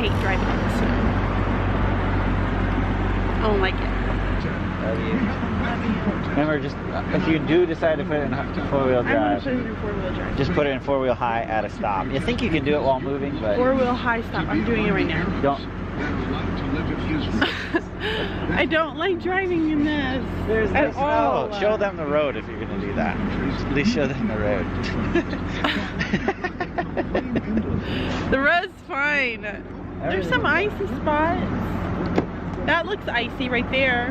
hate driving in the snow. I don't like it. Love you. Remember, just if you do decide to put it in four-wheel drive, I want to put it in four-wheel drive. just put it in four-wheel high at a stop. You think you can do it while moving, but Four-wheel high stop. I'm doing it right now. don't. I don't like driving in this. There's no at all. snow. Show them the road if you're gonna do that. At least show them the road. The road's fine. There's some icy spots. That looks icy right there.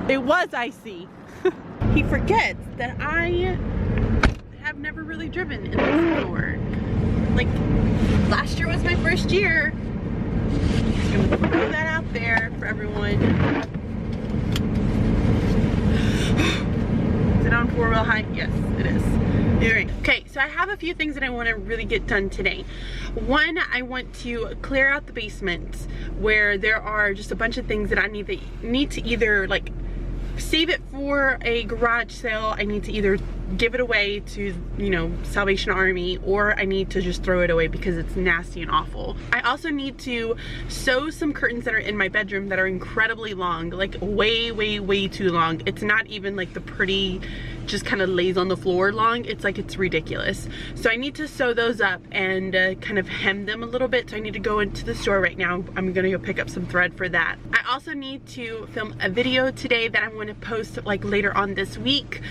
It was icy. He forgets that I have never really driven in this before. Like, last year was my first year. Just gonna throw that out there for everyone. Is it on four-wheel high? Yes, it is. Alright. Okay, so I have a few things that I want to really get done today. One, I want to clear out the basement where there are just a bunch of things that I need to either like save it for a garage sale. I need to either give it away to, you know, Salvation Army, or I need to just throw it away because it's nasty and awful. I also need to sew some curtains that are in my bedroom that are incredibly long, like way too long. It's not even like the pretty just kind of lays on the floor long. It's like, it's ridiculous. So I need to sew those up and kind of hem them a little bit. So I need to go into the store right now. I'm gonna go pick up some thread for that. I also need to film a video today that I'm going to post like later on this week.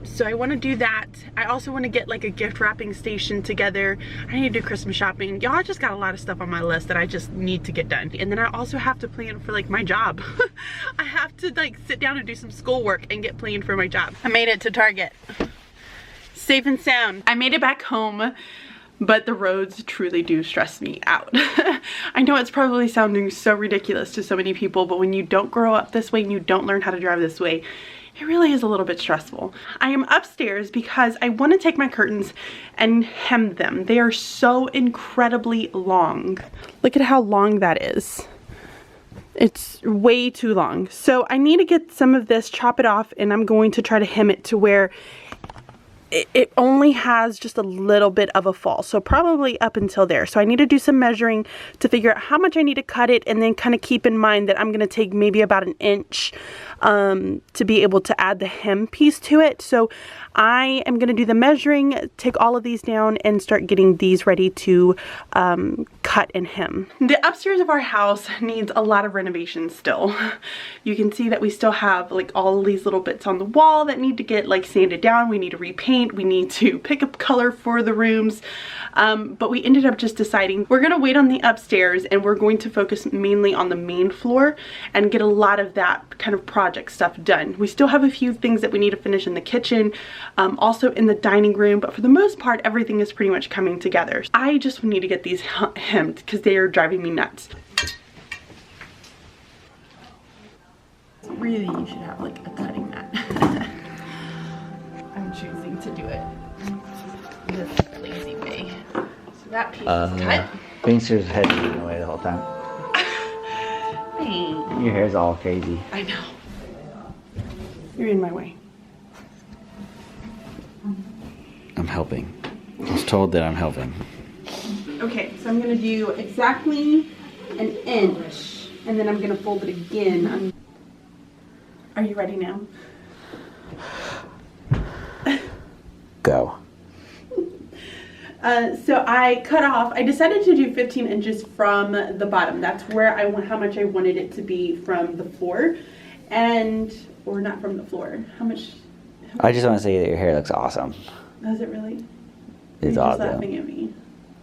So I want to do that. I also want to get like a gift wrapping station together. I need to do Christmas shopping. Y'all, I just got a lot of stuff on my list that I just need to get done. And then I also have to plan for like my job. I have to like sit down and do some schoolwork and get planned for my job. I made it to Target. Safe and sound. I made it back home, but the roads truly do stress me out. I know it's probably sounding so ridiculous to so many people, but when you don't grow up this way and you don't learn how to drive this way, it really is a little bit stressful. I am upstairs because I want to take my curtains and hem them. They are so incredibly long. Look at how long that is. It's way too long. So I need to get some of this, chop it off, and I'm going to try to hem it to where it only has just a little bit of a fall, so probably up until there. So I need to do some measuring to figure out how much I need to cut it, and then kind of keep in mind that I'm going to take maybe about an inch to be able to add the hem piece to it. So I am going to do the measuring, take all of these down, and start getting these ready to cut and hem. The upstairs of our house needs a lot of renovation still. You can see that we still have like all these little bits on the wall that need to get like sanded down. We need to repaint. We need to pick up color for the rooms. But we ended up just deciding we're going to wait on the upstairs, and we're going to focus mainly on the main floor and get a lot of that kind of project stuff done. We still have a few things that we need to finish in the kitchen, also in the dining room, but for the most part everything is pretty much coming together. I just need to get these hemmed because they are driving me nuts. Really, you should have like a cutting mat. I'm choosing to do it this lazy way. So that piece is cut. Pincers head getting away the whole time. Hey. Your hair's all crazy. I know. You're in my way. I'm helping. I was told that I'm helping. Okay, so I'm gonna do exactly an inch, and then I'm gonna fold it again. Are you ready now? Go. So I cut off, I decided to do 15 inches from the bottom. That's where I want, how much I wanted it to be from the floor. And, or not from the floor. How much I just want to say that your hair looks awesome. Does it really? It's You're awesome. just laughing at me.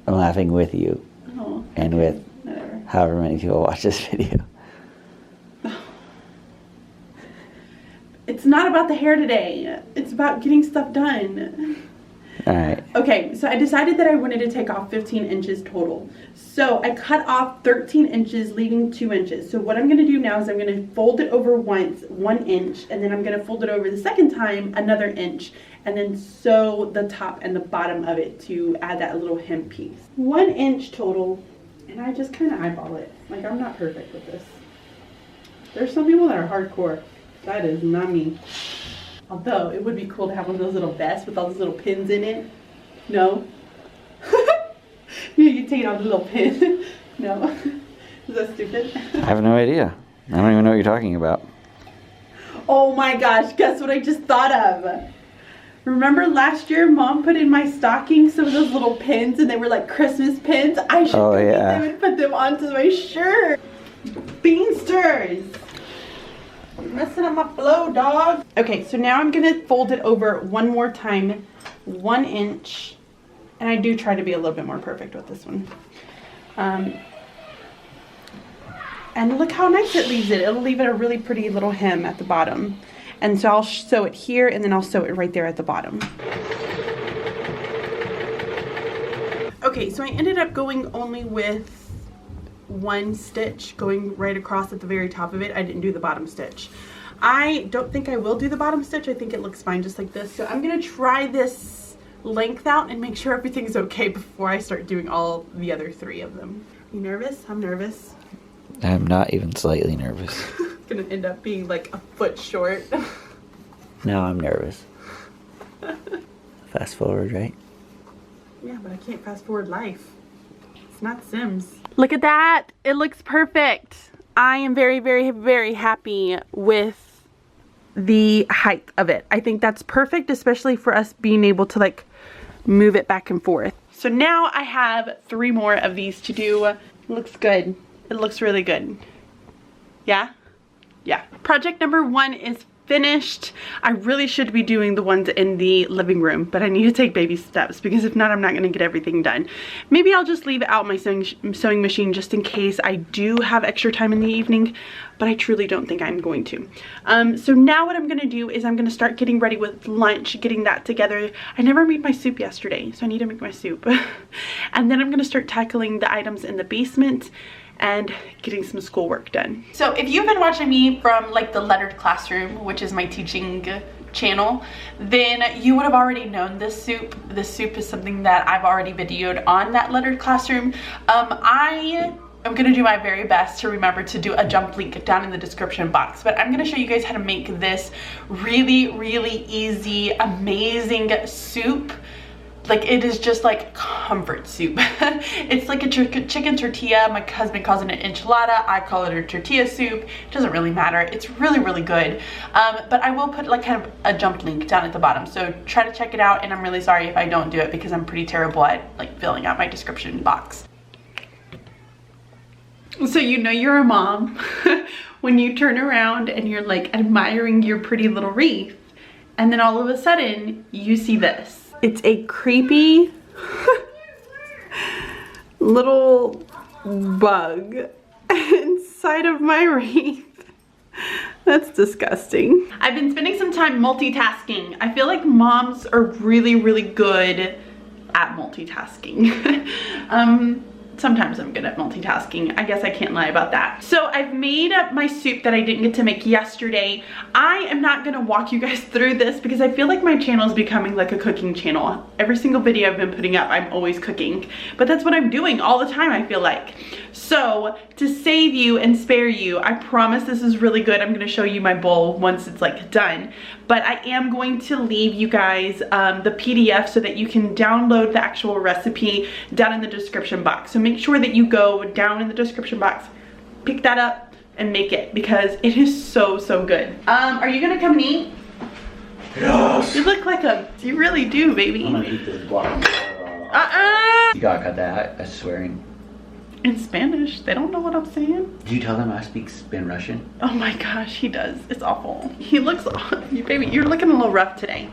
I'm laughing with you. Oh. And with Whatever. however many people watch this video. It's not about the hair today. It's about getting stuff done. Alright. Okay, so I decided that I wanted to take off 15 inches total. So I cut off 13 inches, leaving 2 inches. So what I'm going to do now is I'm going to fold it over once, 1 inch, and then I'm going to fold it over the second time, another inch, and then sew the top and the bottom of it to add that little hem piece. 1 inch total, and I just kind of eyeball it. Like, I'm not perfect with this. There's some people that are hardcore. That is not me. Although, it would be cool to have one of those little vests with all those little pins in it. No? You take out a little pin. No. Is that stupid? I have no idea. I don't even know what you're talking about. Oh my gosh, guess what I just thought of? Remember last year Mom put in my stocking some of those little pins and they were like Christmas pins? I should go get them and put them onto my shirt. Beansters! You're messing up my flow, dog. Okay, so now I'm gonna fold it over one more time, 1 inch. And I do try to be a little bit more perfect with this one. And look how nice it leaves it. It'll leave it a really pretty little hem at the bottom. And so I'll sew it here and then I'll sew it right there at the bottom. Okay, so I ended up going only with 1 stitch going right across at the very top of it. I didn't do the bottom stitch. I don't think I will do the bottom stitch. I think it looks fine just like this. So I'm gonna try this length out and make sure everything's okay before I start doing all the other 3 of them. You nervous? I'm nervous. I'm not even slightly nervous. It's gonna end up being like a foot short. Now I'm nervous. Fast forward, right? Yeah, but I can't fast forward life. It's not Sims. Look at that. It looks perfect. I am very, very, very happy with the height of it. I think that's perfect, especially for us being able to like move it back and forth. So now I have 3 more of these to do. Looks good. It looks really good. Yeah? Yeah. Project number 1 is finished. I really should be doing the ones in the living room, but I need to take baby steps because if not, I'm not going to get everything done. Maybe I'll just leave out my sewing machine just in case I do have extra time in the evening, but I truly don't think I'm going to. So now what I'm going to do is I'm going to start getting ready with lunch, getting that together. I never made my soup yesterday, so I need to make my soup. And then I'm going to start tackling the items in the basement and getting some schoolwork done. So if you've been watching me from like the Lettered Classroom, which is my teaching channel, then you would have already known this soup. This soup is something that I've already videoed on that Lettered Classroom. I'm gonna do my very best to remember to do a jump link down in the description box, but I'm gonna show you guys how to make this really, really easy, amazing soup. Like, it is just like comfort soup. It's like a chicken tortilla. My husband calls it an enchilada. I call it a tortilla soup. It doesn't really matter. It's really, really good. But I will put like kind of a jump link down at the bottom. So try to check it out. And I'm really sorry if I don't do it because I'm pretty terrible at like filling out my description box. So you know you're a mom when you turn around and you're like admiring your pretty little wreath. And then all of a sudden you see this. It's a creepy little bug inside of my wreath. That's disgusting. I've been spending some time multitasking. I feel like moms are really, really good at multitasking. Sometimes I'm good at multitasking. I guess I can't lie about that. So I've made up my soup that I didn't get to make yesterday. I am not gonna walk you guys through this because I feel like my channel is becoming like a cooking channel. Every single video I've been putting up, I'm always cooking. But that's what I'm doing all the time, I feel like. So to save you and spare you, I promise this is really good. I'm gonna show you my bowl once it's like done. But I am going to leave you guys the PDF so that you can download the actual recipe down in the description box. So make sure that you go down in the description box, pick that up and make it because it is so, so good. Are you gonna come and eat? Yes. You look like you really do, baby. I'm gonna eat this block. You gotta cut that out. That's swearing. In Spanish, they don't know what I'm saying. Did you tell them I speak Russian? Oh my gosh, he does. It's awful. He looks, baby, you're looking a little rough today.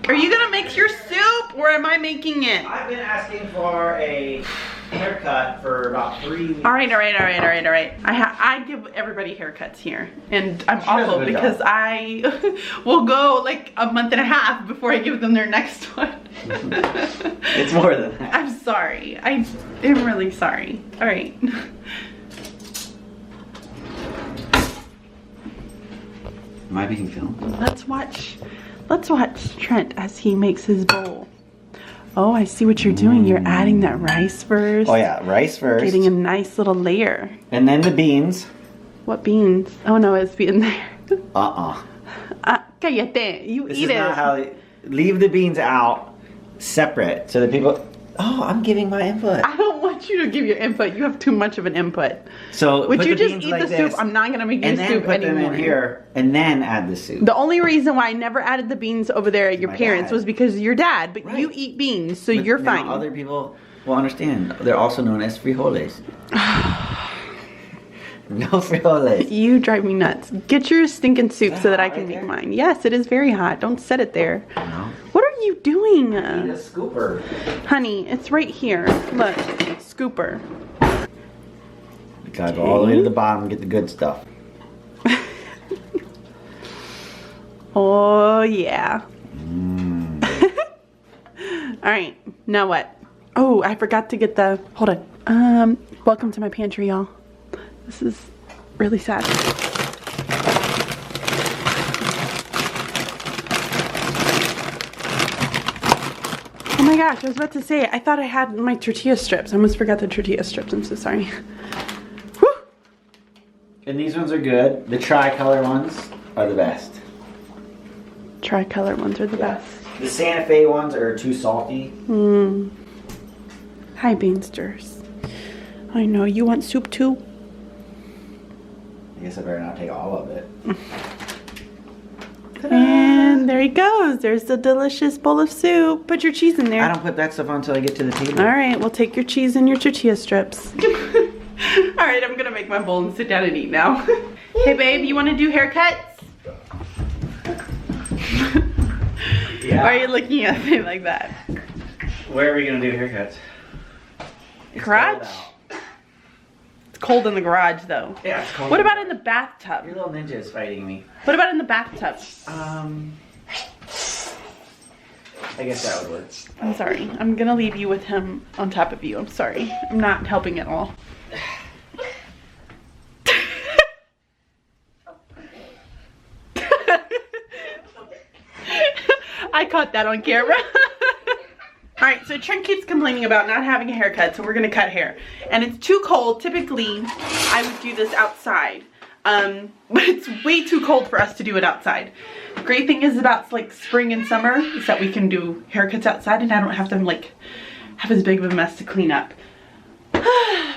Are you gonna make your soup or am I making it? I've been asking for a haircut for about 3 weeks. All right. I give everybody haircuts here, and I'm awful because I will go like a month and a half before I give them their next one. It's more than that. I'm sorry. I am really sorry. All right. Am I being filmed? Let's watch Trent as he makes his bowl. Oh, I see what you're doing. You're adding that rice first. Oh yeah, rice first. Getting a nice little layer. And then the beans. What beans? Oh no, it's being there. Cállate. You This eat is it. not how leave the beans out separate so that people Oh, I'm giving my input. I don't want you to give your input. You have too much of an input. So would put you the just beans eat like the soup? this, I'm not gonna make you and then soup put anymore. them in here, and then add the soup. The only reason why I never added the beans over there at your My parents dad. was because of your dad. But Right. you eat beans, so But you're now fine. Other people will understand. They're also known as frijoles. No frijoles. You drive me nuts. Get your stinking soup so that I hot can right make there? mine. Yes, it is very hot. Don't set it there. No. What are you doing? Need a scooper. Honey, it's right here. Look, scooper. You gotta go all the way to the bottom and get the good stuff. Oh, yeah. Mm. All right, now what? Oh, I forgot to get the, hold on. Welcome to my pantry, y'all. This is really sad. Oh my gosh, I was about to say, I thought I had my tortilla strips. I almost forgot the tortilla strips. I'm so sorry. Whew. And these ones are good. The tricolor ones are the best. Tricolor ones are the Yeah. best. The Santa Fe ones are too salty. Hi, Beansters. I know, you want soup too? I guess I better not take all of it. And there he goes. There's the delicious bowl of soup. Put your cheese in there. I don't put that stuff on until I get to the table. All right, we'll take your cheese and your tortilla strips. All right, I'm gonna make my bowl and sit down and eat now. Hey, babe, you want to do haircuts? Yeah. Why are you looking at me like that? Where are we gonna do haircuts? It's Garage? cold out. It's cold in the garage, though. Yeah, it's cold. What about in the bathtub? Your little ninja is fighting me. What about in the bathtub? I guess that would work. I'm sorry. I'm gonna leave you with him on top of you. I'm sorry. I'm not helping at all. I caught that on camera. Alright, so Trent keeps complaining about not having a haircut, so we're gonna cut hair. And it's too cold. Typically, I would do this outside. But it's way too cold for us to do it outside. The great thing is about like spring and summer is that we can do haircuts outside and I don't have to like have as big of a mess to clean up.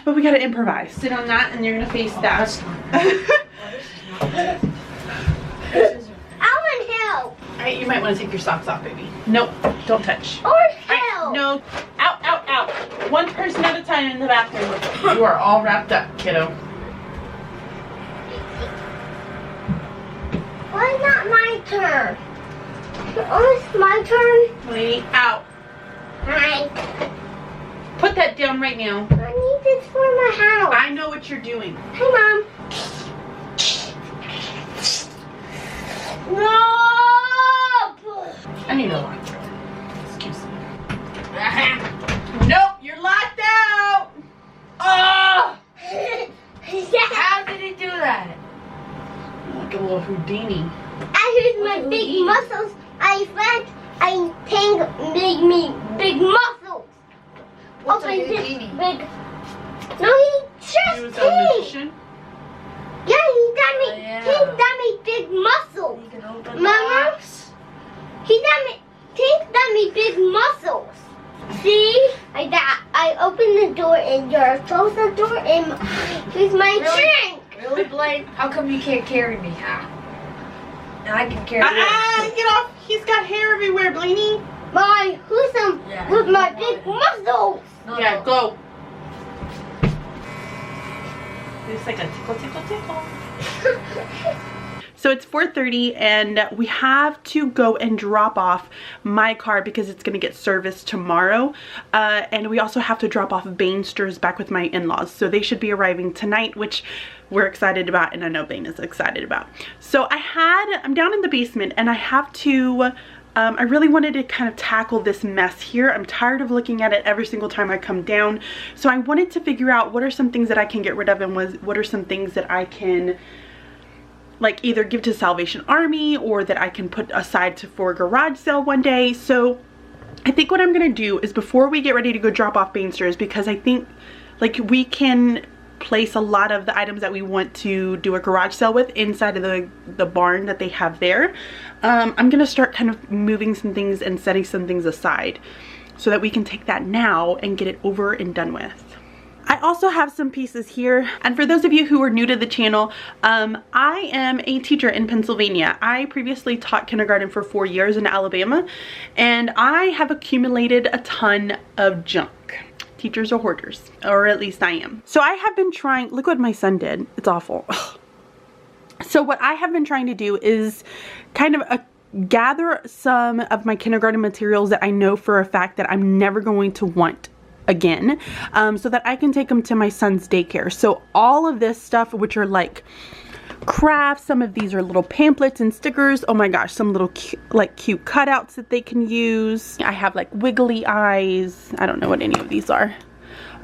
But we gotta improvise. Sit on that and you're gonna face that. I want help. Alright, you might want to take your socks off, baby. Nope, don't touch. I want Alright, help. no, out, out, out. One person at a time in the bathroom. You are all wrapped up, kiddo. Why not my turn? Oh, it's my turn. Lady, out. I Put that down right now. need this for my house. I know what you're doing. Hey, Mom. No! I need a lock. Excuse me. Nope, you're locked out. Oh! How did it do that? Like a little Houdini. I use my big muscles. I think big muscles. What's a Open this Houdini? big. No, he He just was a did. magician. Yeah, he done me. Oh, yeah. He done me big muscles. You can open Mama? locks. He done me big muscles. See? I opened the door and you're close the door and here's my Really? drink. Really, Blake? How come you can't carry me? Huh? And I can carry you. Get off. He's got hair everywhere, Blaney. My who's Yeah. with my big muscles. No, Yeah, no. go. It's like a tickle, tickle, tickle. So it's 4:30 and we have to go and drop off my car because it's going to get serviced tomorrow. And we also have to drop off Bainsters back with my in-laws. So they should be arriving tonight, which we're excited about and I know Bain is excited about. So I'm down in the basement and I have to, I really wanted to kind of tackle this mess here. I'm tired of looking at it every single time I come down. So I wanted to figure out what are some things that I can get rid of and what are some things that I can like either give to Salvation Army or that I can put aside for a garage sale one day. So I think what I'm gonna do is before we get ready to go drop off Bainsters, because I think like we can place a lot of the items that we want to do a garage sale with inside of the barn that they have there. I'm gonna start kind of moving some things and setting some things aside so that we can take that now and get it over and done with. I also have some pieces here, and for those of you who are new to the channel, I am a teacher in Pennsylvania. I previously taught kindergarten for 4 years in Alabama, and I have accumulated a ton of junk. Teachers are hoarders, or at least I am. So I have been trying, look what my son did, it's awful. So what I have been trying to do is kind of gather some of my kindergarten materials that I know for a fact that I'm never going to want again, so that I can take them to my son's daycare. So all of this stuff, which are like crafts, some of these are little pamphlets and stickers, oh my gosh, some little cute cutouts that they can use. I have like wiggly eyes, I don't know what any of these are.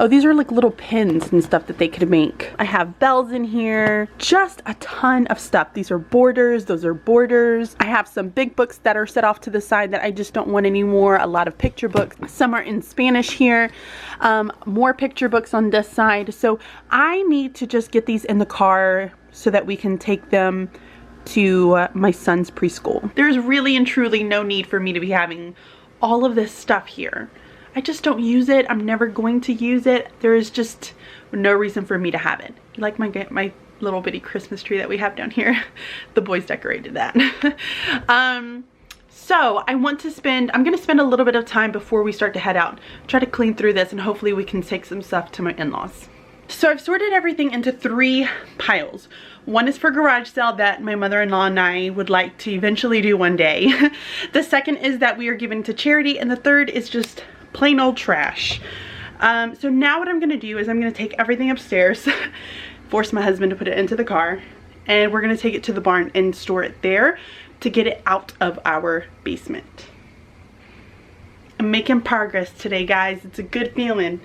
Oh, these are like little pins and stuff that they could make. I have bells in here, just a ton of stuff. These are borders, those are borders. I have some big books that are set off to the side that I just don't want anymore. A lot of picture books. Some are in Spanish here. More picture books on this side. So I need to just get these in the car so that we can take them to my son's preschool. There's really and truly no need for me to be having all of this stuff here. I just don't use it. I'm never going to use it. There is just no reason for me to have it. Like my little bitty Christmas tree that we have down here. The boys decorated that. So I'm going to spend a little bit of time before we start to head out. Try to clean through this, and hopefully we can take some stuff to my in-laws. So I've sorted everything into 3 piles. One is for garage sale that my mother-in-law and I would like to eventually do one day. The second is that we are giving to charity, and the third is just plain old trash. So now what I'm gonna do is I'm gonna take everything upstairs, force my husband to put it into the car, and we're gonna take it to the barn and store it there to get it out of our basement. I'm making progress today, guys. It's a good feeling.